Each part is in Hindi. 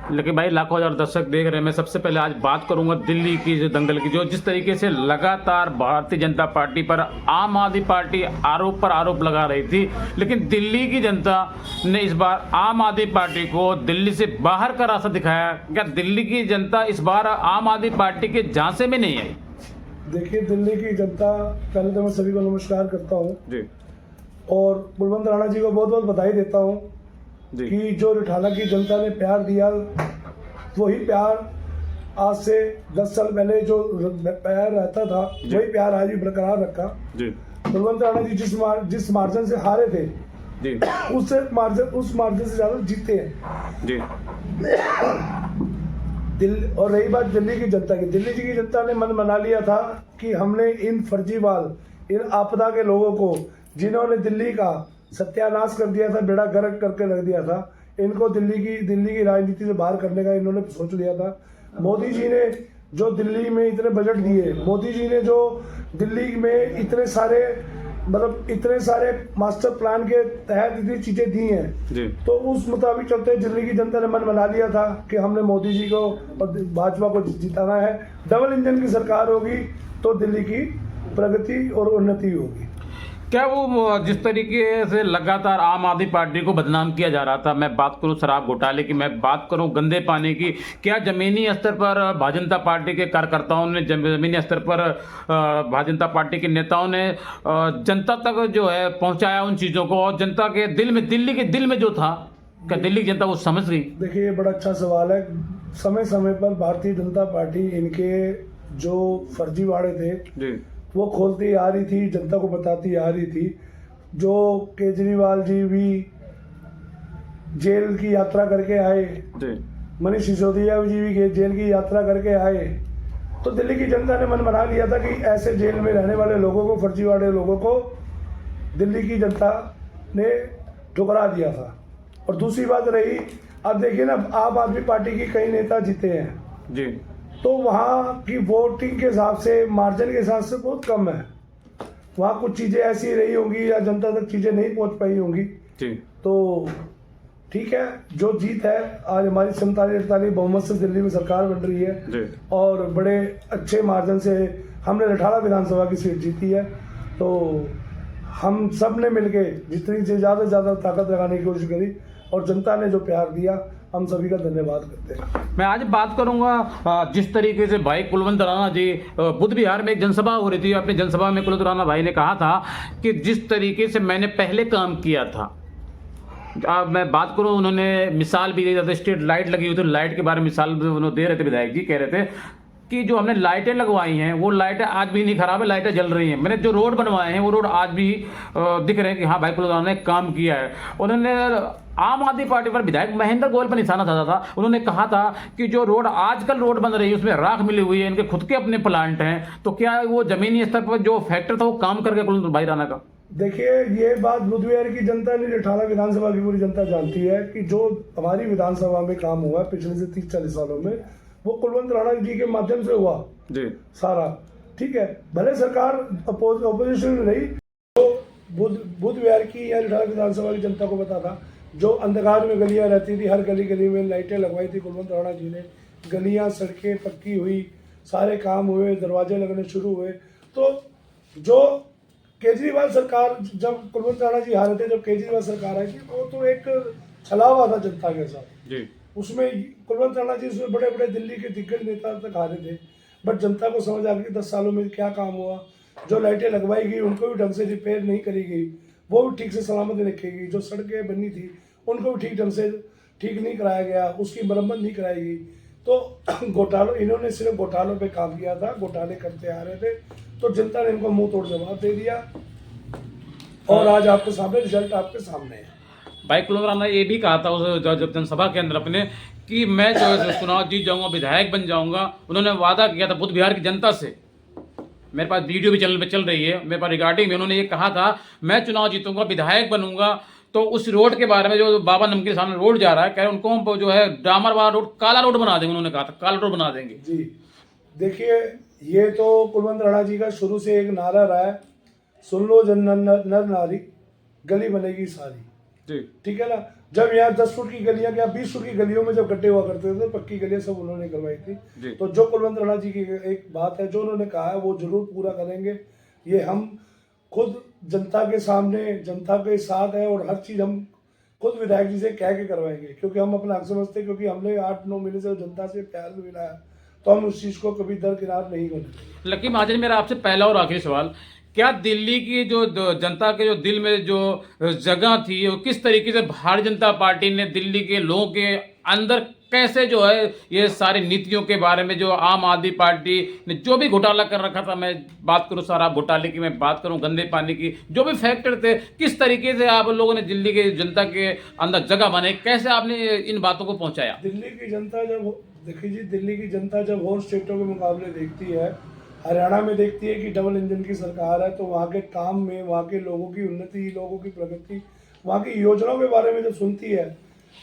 लेकिन भाई लाखों हजार दर्शक देख रहे हैं। मैं सबसे पहले आज बात करूंगा दिल्ली की जो दंगल की, जो जिस तरीके से लगातार भारतीय जनता पार्टी पर आम आदमी पार्टी आरोप पर आरोप लगा रही थी, लेकिन दिल्ली की जनता ने इस बार आम आदमी पार्टी को दिल्ली से बाहर का रास्ता दिखाया। क्या दिल्ली की जनता इस बार आम आदमी पार्टी के झांसे में नहीं आई? देखिए, दिल्ली की जनता, पहले तो मैं सभी को नमस्कार करता हूँ जी और कुलवंत राणा जी को बहुत बहुत बधाई देता हूँ जी कि जो रिठाला की जनता ने प्यार दिया, वही प्यार आज से 10 साल पहले जो प्यार रहता था, वही प्यार आज भी बरकरार रखा। जी कुलवंत राणा जी जिस मार्जिन से हारे थे, जी उस मार्जिन से ज्यादा जीते हैं। जी और रही बात दिल्ली की जनता की, दिल्ली की जनता ने मन बना लिया था कि हमने इन फर्जीवाल, इन आपदा के लोगों को, जिन्होंने दिल्ली का सत्यानाश कर दिया था, बेड़ा गर्क करके रख दिया था, इनको दिल्ली की राजनीति से बाहर करने का इन्होंने सोच लिया था। मोदी जी ने जो दिल्ली में इतने बजट दिए, मोदी जी ने जो दिल्ली में इतने सारे मास्टर प्लान के तहत इतनी चीजें दी हैं, तो उस मुताबिक चलते दिल्ली की जनता ने मन बना लिया था कि हमने मोदी जी को और भाजपा को जिताना है। डबल इंजन की सरकार होगी तो दिल्ली की प्रगति और उन्नति होगी। क्या वो जिस तरीके से लगातार आम आदमी पार्टी को बदनाम किया जा रहा था, मैं बात करूं शराब घोटाले की, मैं बात करूं गंदे पानी की, क्या जमीनी स्तर पर भारतीय जनता पार्टी के कार्यकर्ताओं ने, जमीनी स्तर पर भारतीय जनता पार्टी के नेताओं ने जनता तक जो है पहुंचाया उन चीज़ों को, और जनता के दिल में, दिल्ली के दिल में जो था, क्या दिल्ली की जनता वो समझ गई? देखिए, ये बड़ा अच्छा सवाल है। समय समय पर भारतीय जनता पार्टी इनके जो फर्जीवाड़े थे जी वो खोलती आ रही थी, जनता को बताती आ रही थी। जो केजरीवाल जी भी जेल की यात्रा करके आए, मनीष सिसोदिया जी भी जेल की यात्रा करके आए, तो दिल्ली की जनता ने मन बना लिया था कि ऐसे जेल में रहने वाले लोगों को, फर्जीवाड़े लोगों को दिल्ली की जनता ने ठुकरा दिया था। और दूसरी बात रही, अब देखिए ना, आम आदमी पार्टी की कई नेता जीते हैं जी, तो वहाँ की वोटिंग के हिसाब से, मार्जिन के हिसाब से बहुत कम है। वहाँ कुछ चीज़ें ऐसी रही होंगी या जनता तक चीज़ें नहीं पहुँच पाई होंगी। जी तो ठीक है, जो जीत है, आज हमारी 47-48 बहुमत से दिल्ली में सरकार बन रही है जी। और बड़े अच्छे मार्जिन से हमने रिठाला विधानसभा की सीट जीती है। तो हम सब ने मिलके जितनी से ज़्यादा ताकत लगाने की कोशिश करी और जनता ने जो प्यार दिया, हम सभी का धन्यवाद करते हैं। मैं आज बात करूंगा जिस तरीके से भाई कुलवंत राणा जी, बुध विहार में एक जनसभा हो रही थी, अपनी जनसभा में कुलवंत राणा भाई ने कहा था कि जिस तरीके से मैंने पहले काम किया था, अब मैं बात करूं, उन्होंने मिसाल भी दी थी, स्ट्रीट लाइट लगी हुई थी, लाइट के बारे में मिसाल उन्होंने दे रहे थे, विधायक जी कह रहे थे कि जो हमने लाइटें लगवाई हैं वो लाइटें आज भी नहीं खराब है, लाइटें जल रही हैं। मैंने जो रोड बनवाए हैं वो रोड आज भी दिख रहे हैं कि हाँ भाई कुलवंत राणा ने काम किया है। उन्होंने आम आदमी पार्टी पर विधायक महेंद्र गोयल पर निशाना साधा था। उन्होंने कहा था कि जो रोड आजकल रोड बन रही है उसमें राख मिली हुई है, इनके खुद के अपने प्लांट हैं, तो क्या वो जमीनी स्तर पर जो फैक्टर था वो काम करके कुलवंत भाई राणा का? देखिए, ये बात बुधवार की जनता ने, रिठाला विधानसभा की पूरी जनता जानती है कि जो हमारी विधानसभा में काम हुआ है पिछले से 30-40 सालों में, वो कुलवंत राणा जी के माध्यम से हुआ जी सारा। ठीक है, भले सरकार ऑपोजिशन में रही, तो बुधवार की या रिठाला विधानसभा की जनता को पता था। जो अंधकार में गलियां रहती थी, हर गली गली में लाइटें लगवाई थी कुलवंत राणा जी ने। गलियां, सड़कें पक्की हुई, सारे काम हुए, दरवाजे लगने शुरू हुए। तो जो केजरीवाल सरकार, जब कुलवंत राणा जी हारे थे, जब केजरीवाल सरकार आई थी, वो तो एक छलावा था जनता के साथ जी। उसमें कुलवंत राणा जी उसमें बड़े बड़े दिल्ली के दिग्गज नेता तक हारे थे। बट जनता को समझ आ गई 10 सालों में क्या काम हुआ। जो लाइटें लगवाई गई उनको भी ढंग से रिपेयर नहीं करी गई, वो भी ठीक से सलामत रखी गई। जो सड़कें बनी थी उनको भी ठीक ढंग से ठीक नहीं कराया गया, उसकी मरम्मत नहीं कराई गई। तो घोटालों, इन्होंने सिर्फ घोटालों पे काम किया था, घोटाले करते आ रहे थे, तो जनता ने इनको मुंह तोड़ जवाब दे दिया और आज आपके सामने रिजल्ट आपके सामने है। भाई कुलवंत राणा ने ये भी कहा था उस जब जनसभा के अंदर अपने कि मैं जो चुनाव जीत जाऊंगा, विधायक बन जाऊंगा। उन्होंने वादा किया था बुध विहार की जनता से, मेरे पास वीडियो भी चल रही है मेरे पास रिगार्डिंग में, उन्होंने ये कहा था मैं चुनाव जीतूंगा, विधायक बनूंगा, तो उस रोड के बारे में, जो बाबा नमकीन सामने रोड जा रहा है, कह रहे उनको हम जो है डामर वाला रोड, काला रोड बना देंगे। उन्होंने कहा था काला रोड बना देंगे। जी, देखिए, ये तो कुलवंत राणा जी का शुरू से एक नारा रहा है, सुन लो जन नर नारी, गली बनेगी सारी। जी ठीक है ना। जब यहाँ 10 फुट की गलियां क्या 20 फुट की गलियों में जब गड्ढे हुआ करते थे, पक्की गलियां सब उन्होंने करवाई जी। थी। तो जो कुलवंत राणा जी की एक बात है जो उन्होंने कहा है वो जरूर पूरा करेंगे। ये हम खुद जनता के सामने जनता के साथ है और हर चीज हम खुद विधायक जी से कह के करवाएंगे, क्योंकि हम अपना हक समझते हैं, क्योंकि हमने 8-9 महीने से जनता से प्यार भी मिला है, तो हम उस चीज को कभी दरकिनार नहीं करेंगे। लकी महाजन, मेरा आपसे पहला और आखिरी सवाल, क्या दिल्ली की जो जनता के जो दिल में जो जगह थी वो किस तरीके से भारतीय जनता पार्टी ने दिल्ली के लोगों के अंदर कैसे जो है ये सारी नीतियों के बारे में जो आम आदमी पार्टी ने जो भी घोटाला कर रखा था, मैं बात करूं शराब घोटाले की, मैं बात करूं गंदे पानी की, जो भी फैक्टर थे, किस तरीके से आप लोगों ने दिल्ली के जनता के अंदर जगह बनाई, कैसे आपने इन बातों को पहुंचाया? दिल्ली की जनता जब देखिए जी, दिल्ली की जनता जब और स्टेटों के मुकाबले देखती है, हरियाणा में देखती है कि डबल इंजन की सरकार है, तो वहाँ के काम में, वहाँ के लोगों की उन्नति, लोगों की प्रगति, वहाँ की योजनाओं के बारे में जब सुनती है,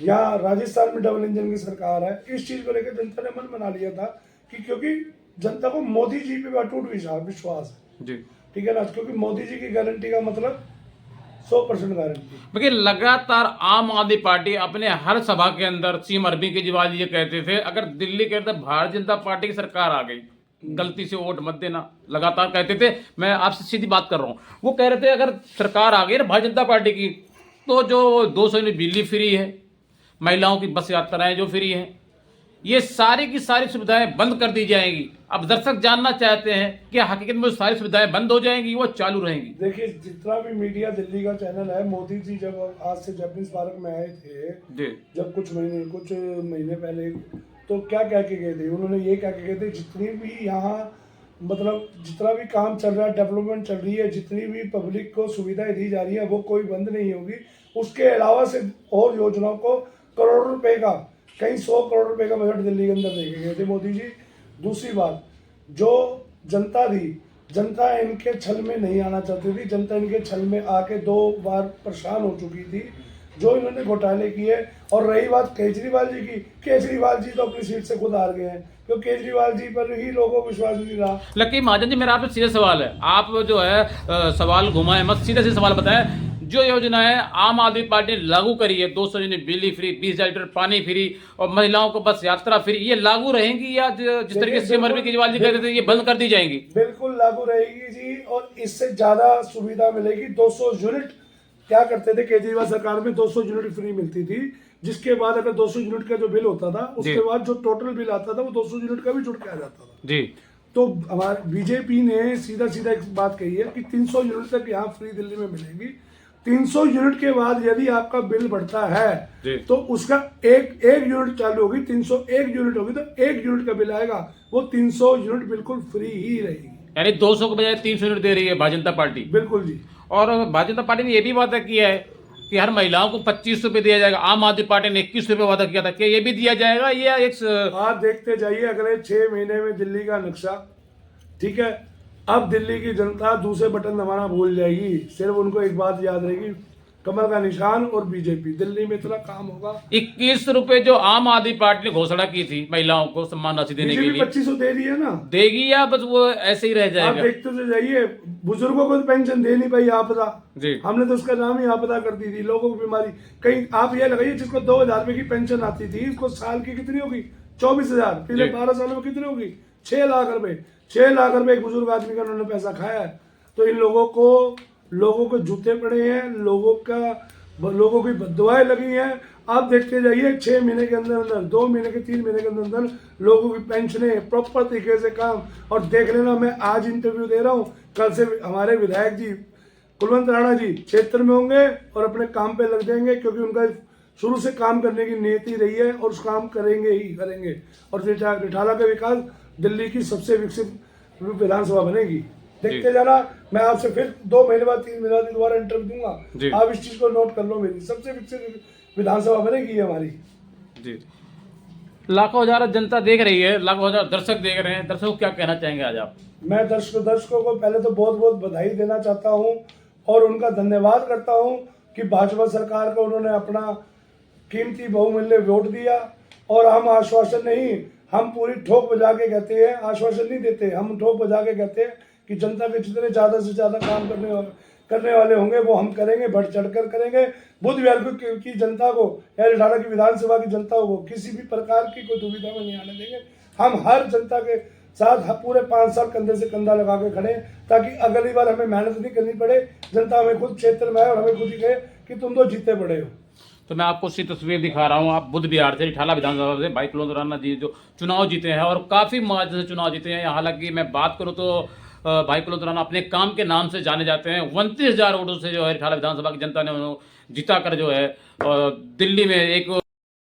यहाँ राजस्थान में डबल इंजन की सरकार है, इस चीज को लेकर जनता ने मन बना लिया था कि क्योंकि जनता को मोदी जी पे अटूट विश्वास है जी, ठीक है ना, क्योंकि मोदी जी की गारंटी का मतलब 100% गारंटी। देखिए लगातार आम आदमी पार्टी अपने हर सभा के अंदर सीएम अरविंद केजरीवाल ये कहते थे, अगर दिल्ली के अंदर भारतीय जनता पार्टी की सरकार आ गई, गलती से वोट मत देना, लगातार कहते थे। मैं आपसे सीधी बात कर रहा हूँ, वो कह रहे थे अगर सरकार आ गई ना भारतीय जनता पार्टी की, तो जो 200 यूनिट बिजली फ्री है, महिलाओं की बस यात्राएं जो फ्री हैं, ये सारी की सारी सुविधाएं बंद कर दी जाएंगी। अब दर्शक जानना चाहते हैं कि हकीकत में वो सारी सुविधाएं बंद हो जाएंगी, वो चालू रहेंगी? देखिए, जितना भी मीडिया दिल्ली का चैनल है, मोदी जी जब आज से जापानीज पार्क में आए थे जी, जब कुछ महीने पहले, तो क्या कह के गए थे? उन्होंने ये कह के गए थे जितनी भी यहाँ मतलब जितना भी काम चल रहा है, डेवलपमेंट चल रही है, जितनी भी पब्लिक को सुविधाएं दी जा रही है, वो कोई बंद नहीं होगी। उसके अलावा से और योजनाओं को करोड़ों रुपए का, कहीं 100 करोड़ रुपए का बजट दिल्ली के अंदर देखे गए थे मोदी जी। दूसरी बात, जो जनता थी, जनता इनके छल में नहीं आना चाहती थी, जनता इनके छल में आके 2 बार परेशान हो चुकी थी जो इन्होंने घोटाले किए। और रही बात केजरीवाल जी की, केजरीवाल जी तो अपनी सीट से खुद हार गए हैं, क्योंकि केजरीवाल जी पर ही लोगों को विश्वास नहीं रहा। लकी महाजन जी, मेरा आपसे सीधा सवाल है, आप जो है सवाल घुमाए मत, सीधे सीधे सवाल बताएं। जो योजनाएं आम आदमी पार्टी ने लागू करी है, 200 यूनिट बिजली फ्री, 20,000 लीटर पानी फ्री और महिलाओं को बस यात्रा फ्री, ये लागू रहेंगी या जिस तरीके से सीएम अरविंद केजरीवाल जी कहते थे ये बंद कर दी जाएंगी? बिल्कुल लागू रहेगी जी, और इससे ज्यादा सुविधा मिलेगी। 200 यूनिट क्या करते थे केजरीवाल सरकार में, 200 यूनिट फ्री मिलती थी, जिसके बाद अगर 200 यूनिट का जो बिल होता था, उसके बाद जो टोटल बिल आता था वो 200 यूनिट का भी जुड़ के आ जाता था जी। तो हमारे बीजेपी ने सीधा सीधा एक बात कही है कि 300 यूनिट तक यहाँ फ्री दिल्ली में मिलेगी। 300 यूनिट के बाद यदि आपका बिल बढ़ता है तो उसका एक यूनिट चालू होगी, 301 यूनिट होगी तो 1 यूनिट का बिल आएगा, वो 300 यूनिट बिल्कुल फ्री ही रहेगी। यानी 200 के बजाय 300 यूनिट दे रही है भारतीय जनता पार्टी? बिल्कुल जी। और भारतीय जनता पार्टी ने यह भी वादा किया है कि हर महिलाओं को 25 रुपए दिया जाएगा। आम आदमी पार्टी ने 21 रुपए वादा किया था, क्या ये भी दिया जाएगा? ये एक आप देखते जाइए अगले 6 महीने में दिल्ली का नक्शा, ठीक है। अब दिल्ली की जनता दूसरे बटन दबाना भूल जाएगी, सिर्फ उनको एक बात याद रहेगी, कमल का निशान और बीजेपी। दिल्ली में इतना काम होगा। 21 रुपए जो आम आदमी पार्टी ने घोषणा की थी महिलाओं को सम्मान राशि देने के लिए, 2500 दे रही है ना, देगी या बस वो ऐसे ही रह आप जाएगा? देखते तो जाइए, बुजुर्गों को तो पेंशन दे नहीं पाई आपदा जी। हमने तो उसका नाम ही आपदा कर दी थी। लोगों की बीमारी, कहीं आप ये लगाइए जिसको 2000 रुपए की पेंशन आती थी, इसको साल की कितनी होगी? 24,000। पिछले 12 सालों में कितनी होगी? 6 लाख रुपए। 6 लाख रुपए एक बुजुर्ग आदमी का उन्होंने पैसा खाया है। तो इन लोगों को जूते पड़े हैं, लोगों की बददुआएं लगी हैं। आप देखते जाइए 6 महीने के अंदर अंदर, 2 महीने के 3 महीने के अंदर अंदर लोगों की पेंशनें प्रॉपर तरीके से काम। और देख लेना, मैं आज इंटरव्यू दे रहा हूँ, कल से हमारे विधायक जी कुलवंत राणा जी क्षेत्र में होंगे और अपने काम पे लग जाएंगे, क्योंकि उनका शुरू से काम करने की नीति रही है और उस काम करेंगे ही करेंगे। और रिठाला का विकास दिल्ली की सबसे विकसित विधानसभा बनेगी, देखते जाना। मैं आपसे फिर 2 महीने बाद 3 महीने बाद दोबारा इंटरव्यू दूंगा, आप इस चीज को नोट कर लो, मेरी सबसे विकसित विधानसभा बनेगी हमारी जी। लाखों हजार जनता देख रही है, लाखों हजार दर्शक देख रहे हैं, दर्शकों को क्या कहना चाहेंगे आज आप? मैं दर्शकों को पहले तो बहुत बहुत बधाई देना चाहता हूं और उनका धन्यवाद करता हूं कि भाजपा सरकार को उन्होंने अपना कीमती बहुमूल्य वोट दिया। और हम आश्वासन नहीं, हम पूरी ठोक बजा के कहते हैं, आश्वासन नहीं देते, हम ठोक बजा के कहते हैं कि जनता के जितने ज़्यादा से ज़्यादा करने वाले होंगे वो हम करेंगे, बढ़ चढ़कर करेंगे। बुध विहार की जनता को या रिठाला की विधानसभा की जनता को किसी भी प्रकार की कोई दुविधा में नहीं आने देंगे। हम हर जनता के साथ पूरे 5 साल कंधे से कंधा लगा के खड़े हैं, ताकि अगली बार हमें मेहनत नहीं करनी पड़े। जनता हमें खुद क्षेत्र में है और हमें खुद ही कहे कि तुम तो जीते पड़े हो। तो मैं आपको उसकी तस्वीर दिखा रहा हूँ। आप बुध विहार से रिठाला विधानसभा से भाई कुलवंत राणा जी जो चुनाव जीते हैं और काफ़ी मार्जिन से चुनाव जीते हैं। हालांकि मैं बात करूँ तो भाई कुलवंत राणा अपने काम के नाम से जाने जाते हैं। 29,000 वोटों से जो है रिठाला विधानसभा की जनता ने उन्हें जिता कर जो है दिल्ली में एक